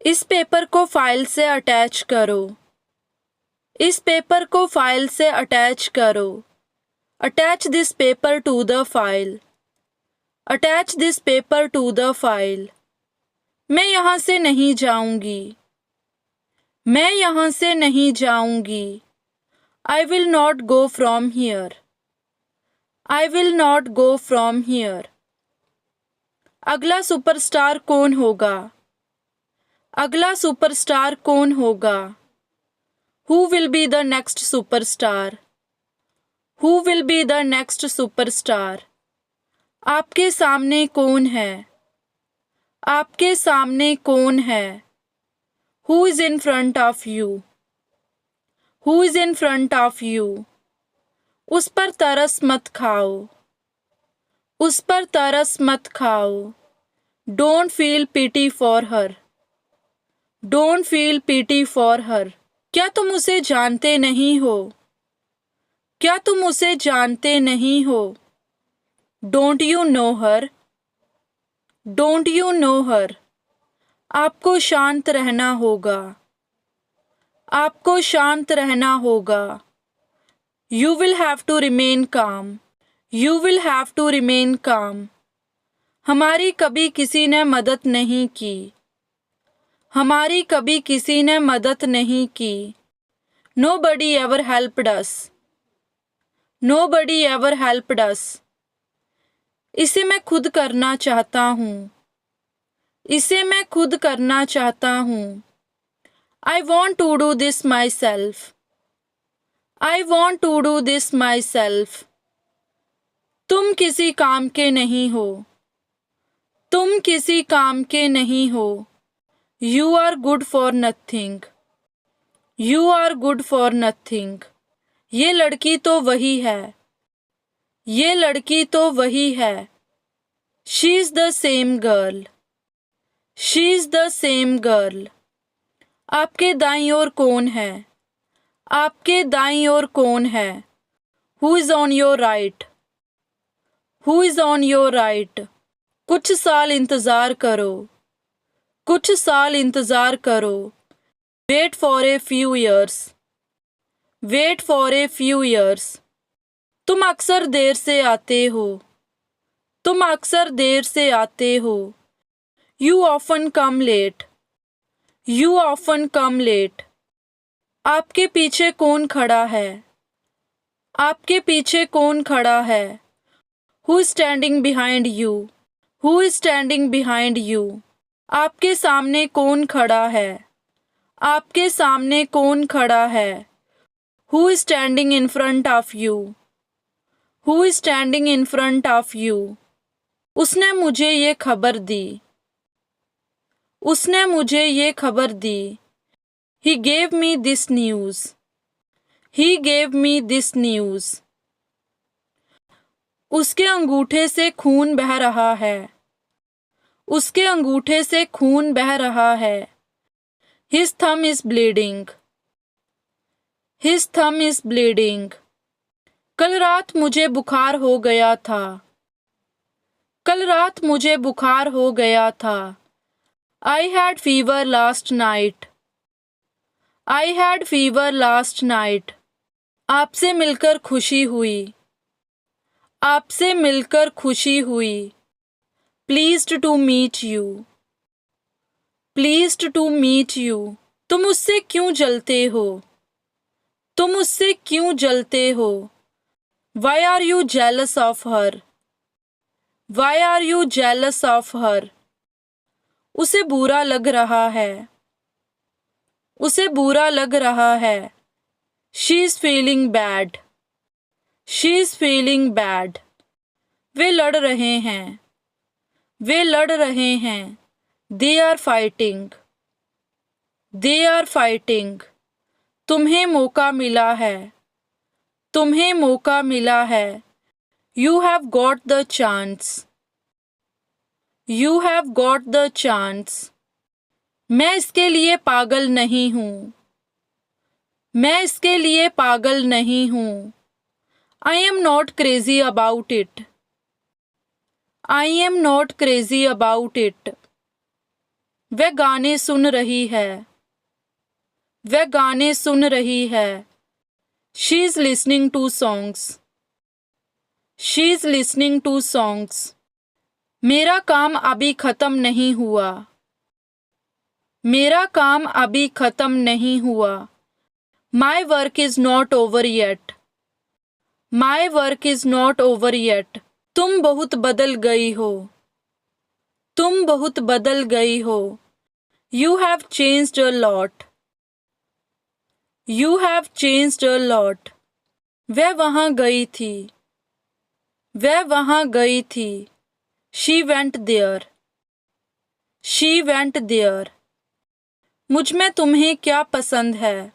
इस पेपर को फाइल से अटैच करो। इस पेपर को फाइल से अटैच करो। Attach this paper two the file. Attach this paper two the file. मैं यहाँ से नहीं जाऊंगी। मैं यहाँ से नहीं जाऊंगी। I will not go from here. I will not go from here. अगला सुपरस्टार कौन होगा? अगला सुपरस्टार कौन होगा? Who will be the next superstar? Who will be the next superstar? आपके सामने कौन है? आपके सामने कौन है? Who is in front of you? Who is in front of you? उस पर तरस मत खाओ। उस पर तरस मत खाओ। Don't feel pity for her. Don't feel pity for her. क्या तुम उसे जानते नहीं हो? क्या तुम उसे जानते नहीं हो? Don't you know her? Don't you know her? आपको शांत रहना होगा। आपको शांत रहना होगा। You will have to remain calm. You will have to remain calm. हमारी कभी किसी ने मदद नहीं की। हमारी कभी किसी ने मदद नहीं की। Nobody ever helped us. Nobody ever helped us. इसे मैं खुद करना चाहता हूँ। इसे मैं खुद करना चाहता हूँ। I want to do this myself. I want to do this myself. तुम किसी काम के नहीं हो। तुम किसी काम के नहीं हो। You are good for nothing. You are good for nothing. ये लड़की तो वही है। ये लड़की तो वही है। She is the same girl. She is the same girl. आपके दाईं ओर कौन है? आपके दाईं ओर कौन है? Who is on your right? Who is on your right? कुछ साल इंतज़ार करो। कुछ साल इंतज़ार करो। Wait for a few years. Wait for a few years. तुम अक्सर देर से आते हो। तुम अक्सर देर से आते हो। You often come late. You often come late. आपके पीछे कौन खड़ा है? आपके पीछे कौन खड़ा है? Who is standing behind you? Who is standing behind you? आपके सामने कौन खड़ा है? आपके सामने कौन खड़ा है? Who is standing in front of you? Who is standing in front of you? उसने मुझे ये खबर दी। उसने मुझे ये खबर दी। He gave me this news. He gave me this news. उसके अंगूठे से खून बह रहा है। उसके अंगूठे से खून बह रहा है। His thumb is bleeding. His thumb is bleeding. कल रात मुझे बुखार हो गया था। कल रात मुझे बुखार हो गया था। I had fever last night. I had fever last night. आपसे मिलकर खुशी हुई। आपसे मिलकर खुशी हुई। Pleased to meet you. Pleased to meet you. तुम उससे क्यों जलते हो? तुम उससे क्यों जलते हो? Why are you jealous of her? Why are you jealous of her? उसे बुरा लग रहा है। उसे बुरा लग रहा है। She is feeling bad. She is feeling bad. वे लड़ रहे हैं। वे लड़ रहे हैं। They are fighting. They are fighting. तुम्हें मौका मिला है। तुम्हें मौका मिला है। You have got the chance. You have got the chance. मैं इसके लिए पागल नहीं हूँ। मैं इसके लिए पागल नहीं हूँ। I am not crazy about it. I am not crazy about it. वह गाने सुन रही है। वह गाने सुन रही है। She is listening to songs. She is listening to songs. मेरा काम अभी खत्म नहीं हुआ। मेरा काम अभी खत्म नहीं हुआ। My work is not over yet. My work is not over yet. तुम बहुत बदल गई हो। तुम बहुत बदल गई हो। You have changed a lot. You have changed a lot. वह वहाँ गई थी। वह वहाँ गई थी। She went there. She went there. मुझ में तुम्हें क्या पसंद है?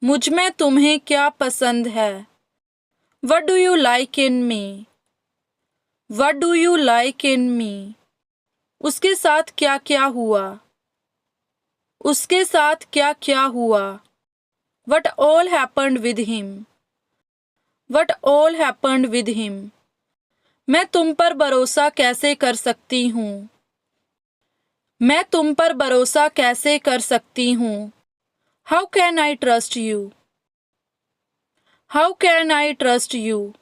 मुझ में तुम्हें क्या पसंद है? What do you like in me? What do you like in me? उसके साथ क्या क्या हुआ? उसके साथ क्या क्या हुआ? What all happened with him? What all happened with him? मैं तुम पर भरोसा कैसे कर सकती हूँ? मैं तुम पर भरोसा कैसे कर सकती हूँ? How can I trust you? How can I trust you?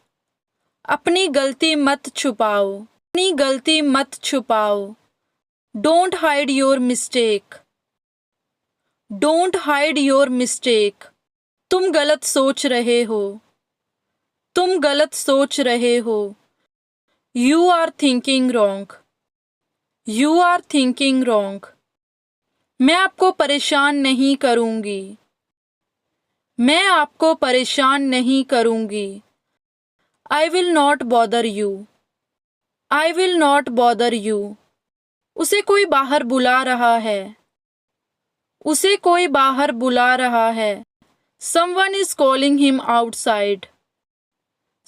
अपनी गलती मत छुपाओ। अपनी गलती मत छुपाओ। Don't hide your mistake. Don't hide your mistake. तुम गलत सोच रहे हो। तुम गलत सोच रहे हो। You are thinking wrong. You are thinking wrong. मैं आपको परेशान नहीं करूंगी। मैं आपको परेशान नहीं करूंगी। I will not bother you. I will not bother you. उसे कोई बाहर बुला रहा है। उसे कोई बाहर बुला रहा है। Someone is calling him outside.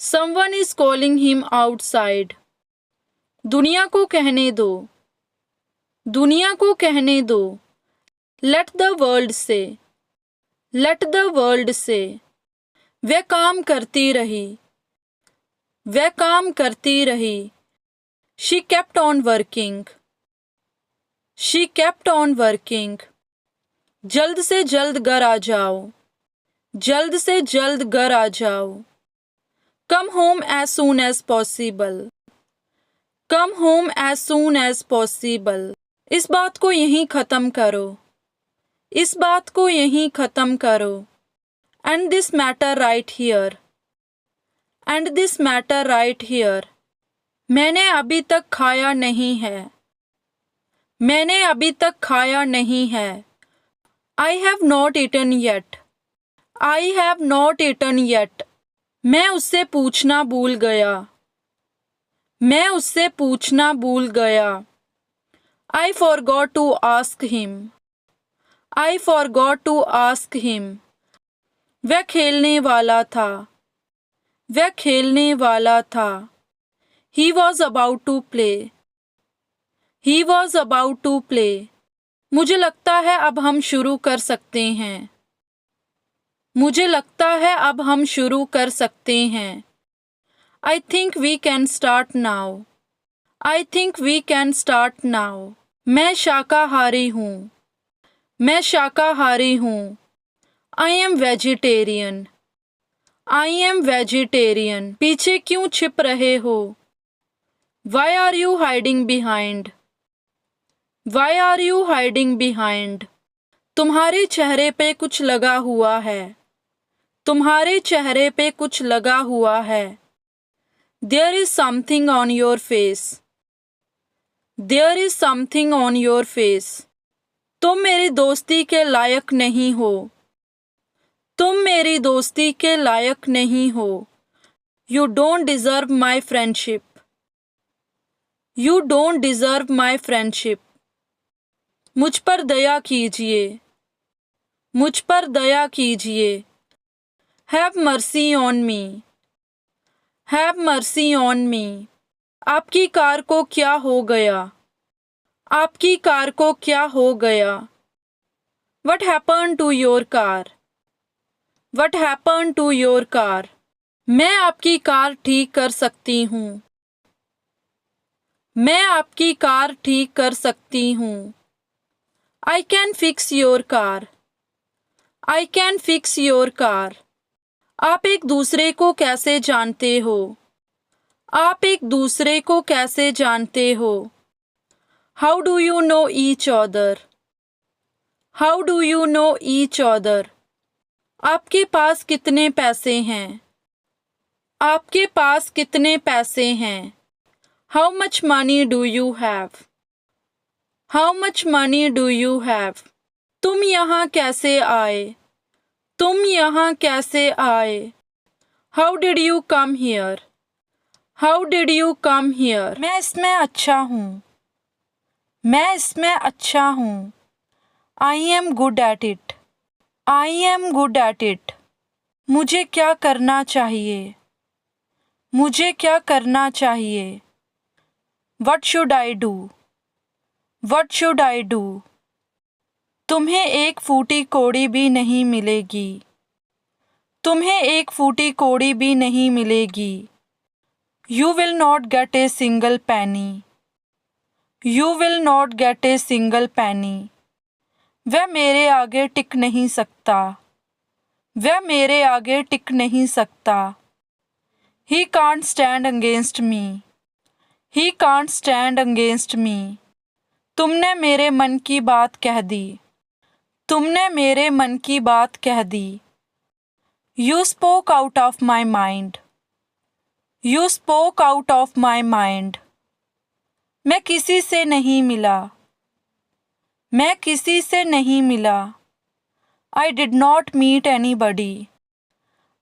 Someone is calling him outside. दुनिया को कहने दो। दुनिया को कहने दो। Let the world say. Let the world say. वह काम करती रही। वह काम करती रही। She kept on working. She kept on working. जल्द से जल्द घर आ जाओ। जल्द से जल्द घर आ जाओ। Come home as soon as possible. Come home as soon as possible. इस बात को यहीं ख़त्म करो। इस बात को यहीं ख़त्म करो। And this matter right here. And this matter right here. मैंने अभी तक खाया नहीं है। मैंने अभी तक खाया नहीं है। I have not eaten yet. I have not eaten yet. मैं उससे पूछना भूल गया। मैं उससे पूछना भूल गया। I forgot to ask him. I forgot to ask him. वह खेलने वाला था। वह खेलने वाला था। He was about to play. He was about to play. मुझे लगता है अब हम शुरू कर सकते हैं। मुझे लगता है अब हम शुरू कर सकते हैं। I think we can start now. I think we can start now. मैं शाकाहारी हूँ। मैं शाकाहारी हूँ। I am vegetarian. I am vegetarian. पीछे क्यों छिप रहे हो? Why are you hiding behind? Why are you hiding behind? तुम्हारे चेहरे पे कुछ लगा हुआ है। तुम्हारे चेहरे पे कुछ लगा हुआ है। There is something on your face. There is something on your face. तुम मेरी दोस्ती के लायक नहीं हो। तुम मेरी दोस्ती के लायक नहीं हो। You don't deserve my friendship. You don't deserve my friendship. मुझ पर दया कीजिए। मुझ पर दया कीजिए। Have mercy on me. Have mercy on me. आपकी कार को क्या हो गया? आपकी कार को क्या हो गया? What happened to your car? What happened to your car? मैं आपकी कार ठीक कर सकती हूँ। मैं आपकी कार ठीक कर सकती हूँ। I can fix your car. I can fix your car. आप एक दूसरे को कैसे जानते हो? आप एक दूसरे को कैसे जानते हो? How do you know each other? How do you know each other? आपके पास कितने पैसे हैं? आपके पास कितने पैसे हैं? How much money do you have? How much money do you have? तुम यहाँ कैसे आए? तुम यहाँ कैसे आए? How did you come here? How did you come here? मैं इसमें अच्छा हूँ. मैं इसमें अच्छा हूँ. I am good at it. I am good at it. मुझे क्या करना चाहिए? मुझे क्या करना चाहिए? What should I do? What should I do? तुम्हें एक फूटी कौड़ी भी नहीं मिलेगी. तुम्हें एक फूटी कौड़ी भी नहीं मिलेगी. You will not get a single penny. You will not get a single penny. वह मेरे आगे टिक नहीं सकता. वह मेरे आगे टिक नहीं सकता. He can't stand against me. He can't stand against me. तुमने मेरे मन की बात कह दी. तुमने मेरे मन की बात कह दी. You spoke out of my mind. You spoke out of my mind. मैं किसी से नहीं मिला. मैं किसी से नहीं मिला. I did not meet anybody.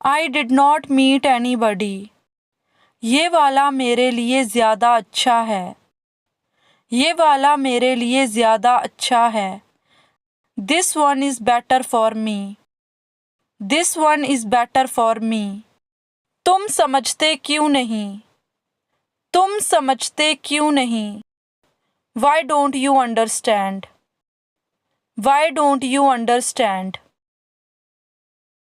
I did not meet anybody. ये वाला मेरे लिए ज़्यादा अच्छा है. ये वाला मेरे लिए ज़्यादा अच्छा है. This one is better for me. This one is better for me. तुम समझते क्यों नहीं? तुम समझते क्यों नहीं? Why don't you understand? Why don't you understand?